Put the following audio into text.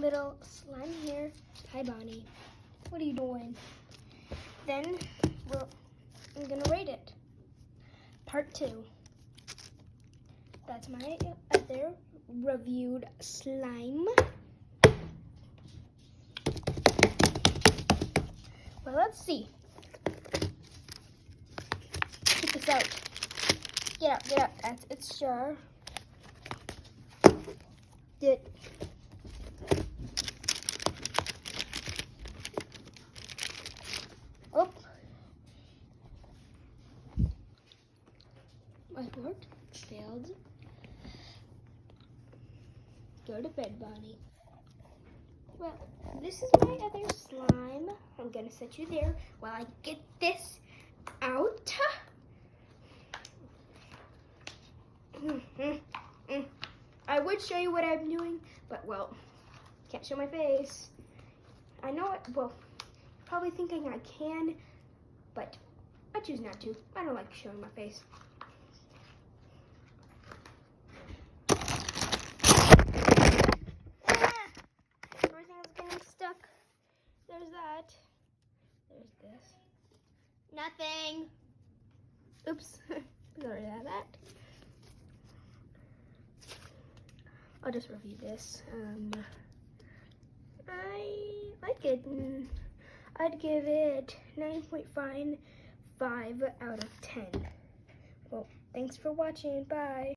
little slime here. Hi, Bonnie. What are you doing? Then I'm gonna rate it. Part 2. That's my other reviewed slime. Well, let's see. Check this out. Get out. That's its jar. Oh. My fort failed. Go to bed, Bonnie. Well, this is my other slime. I'm gonna set you there while I get this out. I would show you what I'm doing, but well, can't show my face. I know it, well, probably thinking I can, but I choose not to. I don't like showing my face. Everything is getting stuck. There's that. There's this. Nothing. Oops. Sorry about that. I'll just review this. I like it. I'd give it 9.55 out of 10. Well, thanks for watching. Bye.